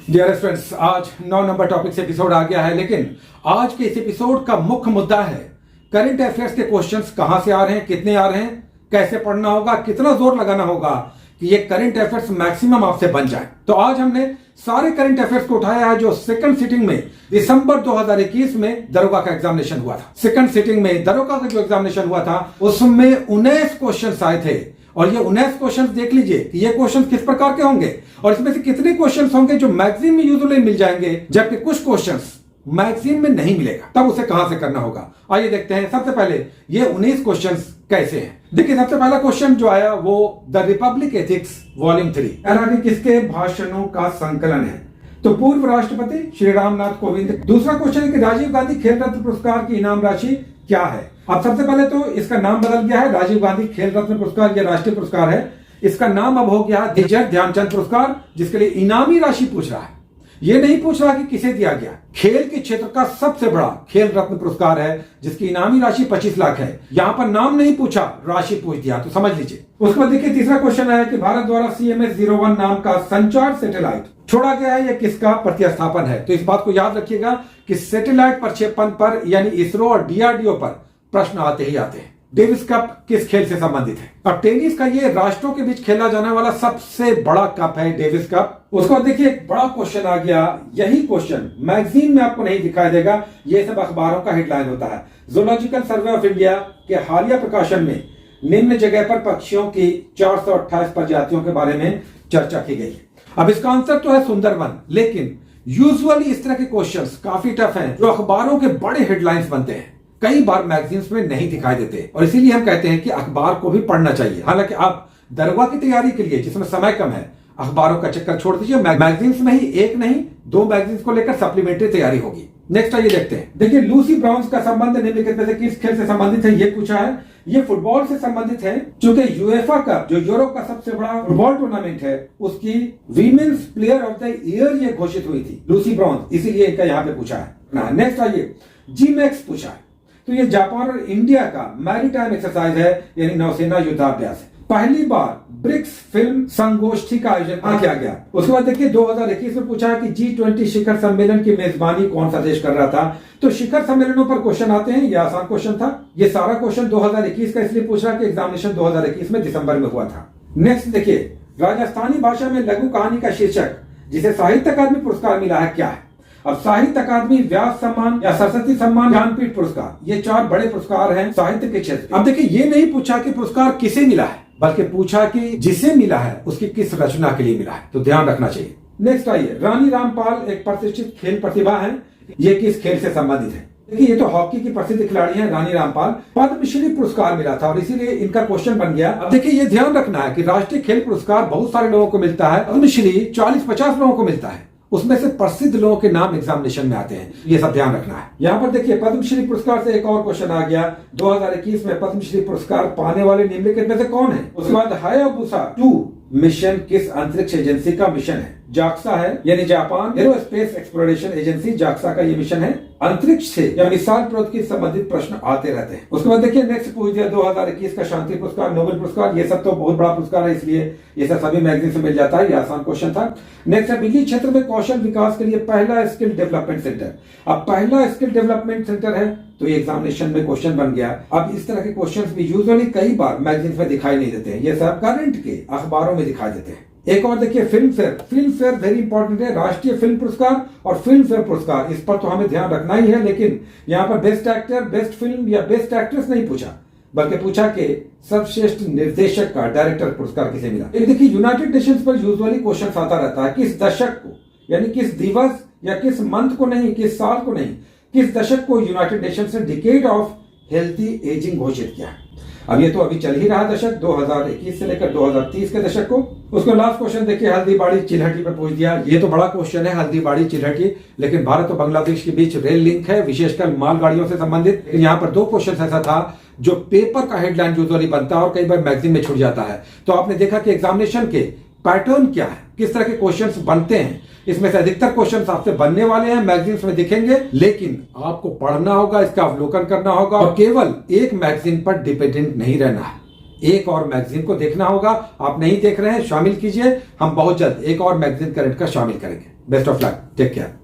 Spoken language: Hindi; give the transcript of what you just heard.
डियर फ्रेंड्स, आज 9 नंबर टॉपिक से एपिसोड आ गया है, लेकिन आज के इस एपिसोड का मुख्य मुद्दा है करंट अफेयर्स के क्वेश्चंस कहां से आ रहे हैं, कितने आ रहे हैं, कैसे पढ़ना होगा, कितना जोर लगाना होगा कि ये करंट अफेयर्स मैक्सिमम आपसे बन जाए। तो आज हमने सारे करंट अफेयर्स को उठाया है जो सेकंड सिटिंग में दिसंबर 2021 में दरोगा का एग्जामिनेशन हुआ था। सेकंड सिटिंग में दरोगा का जो एग्जामिनेशन हुआ था उसमें 19 क्वेश्चन आए थे और ये 19 क्वेश्चंस देख लीजिए कि ये क्वेश्चंस किस प्रकार के होंगे और इसमें से कितने क्वेश्चंस होंगे जो मैगजीन में यूजुअली मिल जाएंगे, जबकि कुछ क्वेश्चंस मैगजीन में नहीं मिलेगा। तब उसे कहां से करना होगा, आइए देखते हैं। सबसे पहले ये 19 क्वेश्चंस कैसे हैं। देखिए, सबसे पहला क्वेश्चन जो आया वो द रिपब्लिक एथिक्स वॉल्यूम 3 यानी किसके भाषणों का संकलन है, तो पूर्व राष्ट्रपति श्री रामनाथ कोविंद। दूसरा क्वेश्चन है कि राजीव गांधी खेल रत्न पुरस्कार की इनाम राशि क्या है। अब सबसे पहले तो इसका नाम बदल गया है, राजीव गांधी खेल रत्न पुरस्कार यह राष्ट्रीय पुरस्कार है, इसका नाम अब हो गया मेजर ध्यानचंद पुरस्कार, जिसके लिए इनामी राशि पूछ रहा है। यह नहीं पूछ रहा कि किसे दिया गया। खेल के क्षेत्र का सबसे बड़ा खेल रत्न पुरस्कार है जिसकी इनामी राशि 25 लाख है। यहां पर नाम नहीं पूछा, राशि पूछ दिया, तो समझ लीजिए। उसके बाद देखिए तीसरा क्वेश्चन है कि भारत द्वारा CMS-01 नाम का संचार सैटेलाइट छोड़ा गया है, यह किसका प्रतिस्थापन है। तो इस बात को याद रखिएगा कि सैटेलाइट प्रक्षेपण पर यानी इसरो और DRDO पर प्रश्न आते ही आते हैं। डेविस कप किस खेल से संबंधित है। अब टेनिस का ये राष्ट्रों के बीच खेला जाने वाला सबसे बड़ा कप है डेविस कप। उसके बाद देखिए एक बड़ा क्वेश्चन आ गया, यही क्वेश्चन मैगजीन में आपको नहीं दिखाई देगा, ये सब अखबारों का हेडलाइन होता है। जूलॉजिकल सर्वे ऑफ इंडिया के हालिया प्रकाशन में निम्न जगह पर पक्षियों की 428 प्रजातियों के बारे में चर्चा की गई है। अब इसका आंसर तो है सुंदरवन, लेकिन यूजुअली इस तरह के क्वेश्चंस काफी टफ हैं जो अखबारों के बड़े हेडलाइंस बनते हैं, कई बार मैगजीन्स में नहीं दिखाई देते और इसीलिए हम कहते हैं कि अखबार को भी पढ़ना चाहिए। हालांकि आप दरोगा की तैयारी के लिए जिसमें समय कम है, अखबारों का चक्कर छोड़ दीजिए, मैगजीन्स में ही एक नहीं 2 मैगजीन्स को लेकर सप्लीमेंट्री तैयारी होगी। नेक्स्ट आइए देखते हैं। देखिए लूसी ब्राउन्स का संबंध निम्नलिखित में से किस खेल से संबंधित है, ये पूछा है। ये फुटबॉल से संबंधित है, क्योंकि यूएफा कप जो यूरोप का सबसे बड़ा फुटबॉल टूर्नामेंट है उसकी women's player of the year ये घोषित हुई थी लूसी ब्राउन्स, इसीलिए इनका यहाँ पे पूछा है। नेक्स्ट आइए, जीमैक्स पूछा है, तो ये जापान और इंडिया का मैरीटाइम एक्सरसाइज है यानी नौसेना युद्धाभ्यास है। पहली बार ब्रिक्स फिल्म संगोष्ठी का आयोजन किया गया। उसके बाद देखिए 2021 में पूछा है कि G20 शिखर सम्मेलन की मेजबानी कौन सा देश कर रहा था। तो शिखर सम्मेलनों पर क्वेश्चन आते हैं, यह आसान क्वेश्चन था। ये सारा क्वेश्चन 2021 का इसलिए पूछ रहा है कि एग्जामिनेशन 2021 में दिसंबर में हुआ था। नेक्स्ट देखिए, राजस्थानी भाषा में लघु कहानी का शीर्षक जिसे साहित्य अकादमी पुरस्कार मिला है क्या है। अब साहित्य अकादमी, व्यास सम्मान या सरस्वती सम्मान, ज्ञानपीठ पुरस्कार, ये 4 बड़े पुरस्कार हैं साहित्य के क्षेत्र। अब देखिए ये नहीं पूछा कि पुरस्कार किसे मिला है, बल्कि पूछा कि जिसे मिला है उसकी किस रचना के लिए मिला है, तो ध्यान रखना चाहिए। नेक्स्ट आइए, रानी रामपाल एक प्रतिष्ठित खेल प्रतिभा है, ये किस खेल से संबंधित है। देखिए ये तो हॉकी की प्रसिद्ध खिलाड़ी हैं रानी रामपाल, पद्मश्री पुरस्कार मिला था और इसीलिए इनका क्वेश्चन बन गया। अब देखिए ये ध्यान रखना है कि राष्ट्रीय खेल पुरस्कार बहुत सारे लोगों को मिलता है, पद्मश्री 40-50 लोगों को मिलता है, उसमें से प्रसिद्ध लोगों के नाम एग्जामिनेशन में आते हैं, ये सब ध्यान रखना है। यहाँ पर देखिए पद्मश्री पुरस्कार से एक और क्वेश्चन आ गया, 2021 में पद्मश्री पुरस्कार पाने वाले निम्नलिखित में से कौन है। उसके बाद हायाबुसा 2 मिशन किस अंतरिक्ष एजेंसी का मिशन है। जाक्सा है यानी Japan aerospace exploration agency, JAXA का ये मिशन है। अंतरिक्ष से या मिसाइल प्रौद्योगिकी से संबंधित प्रश्न आते रहते हैं। उसके बाद देखिए नेक्स्ट पूछ दिया 2021 का शांति पुरस्कार, नोबेल पुरस्कार, ये सब तो बहुत बड़ा पुरस्कार है इसलिए ये सब सभी मैगजीन से मिल जाता है, ये आसान क्वेश्चन था। नेक्स्ट है, बिजली क्षेत्र में कौशल विकास के लिए पहला स्किल डेवलपमेंट सेंटर। अब पहला स्किल डेवलपमेंट सेंटर है तो ये एग्जामिनेशन में क्वेश्चन बन गया। अब इस तरह के क्वेश्चंस भी यूजुअली कई बार मैगजीन में दिखाई नहीं देते हैं, ये सब करंट के अखबारों में दिखाई देते हैं। एक और देखिए फिल्म फेयर वेरी इंपॉर्टेंट है, राष्ट्रीय फिल्म पुरस्कार और फिल्म फेयर पुरस्कार, इस पर तो हमें ध्यान रखना ही है। लेकिन यहाँ पर बेस्ट एक्टर, बेस्ट फिल्म या बेस्ट एक्ट्रेस नहीं पूछा, बल्कि पूछा कि सर्वश्रेष्ठ निर्देशक का डायरेक्टर पुरस्कार किसे मिला। एक देखिए यूनाइटेड नेशंस पर यूजुअली क्वेश्चन आता रहता है, किस दशक को यानी किस दिवस या किस मंथ को नहीं, किस साल को नहीं, किस दशक को यूनाइटेड नेशंस ने डिकेड ऑफ हेल्थी एजिंग घोषित किया। अब ये तो अभी चल ही रहा दशक 2021 से लेकर 2030 के दशक को। उसको लास्ट क्वेश्चन देखिए हल्दीबाड़ी चिल्हटी पर पूछ दिया, ये तो बड़ा क्वेश्चन है हल्दीबाड़ी चिल्हटी, लेकिन भारत और बांग्लादेश के बीच रेल लिंक है विशेषकर मालगाड़ियों से संबंधित। लेकिन यहाँ पर 2 क्वेश्चन ऐसा था जो पेपर का हेडलाइन यूजुअली बनता है और कई बार मैगजीन में छूट जाता है। तो आपने देखा कि एग्जामिनेशन के पैटर्न क्या है, किस तरह के क्वेश्चंस बनते हैं। इसमें से अधिकतर क्वेश्चंस आपसे बनने वाले हैं, मैगजीन्स में दिखेंगे, लेकिन आपको पढ़ना होगा, इसका अवलोकन करना होगा और केवल एक मैगजीन पर डिपेंडेंट नहीं रहना है। एक और मैगजीन को देखना होगा। आप नहीं देख रहे हैं, शामिल कीजिए। हम बहुत जल्द एक और मैगजीन करंट का शामिल करेंगे। Best of luck, take care.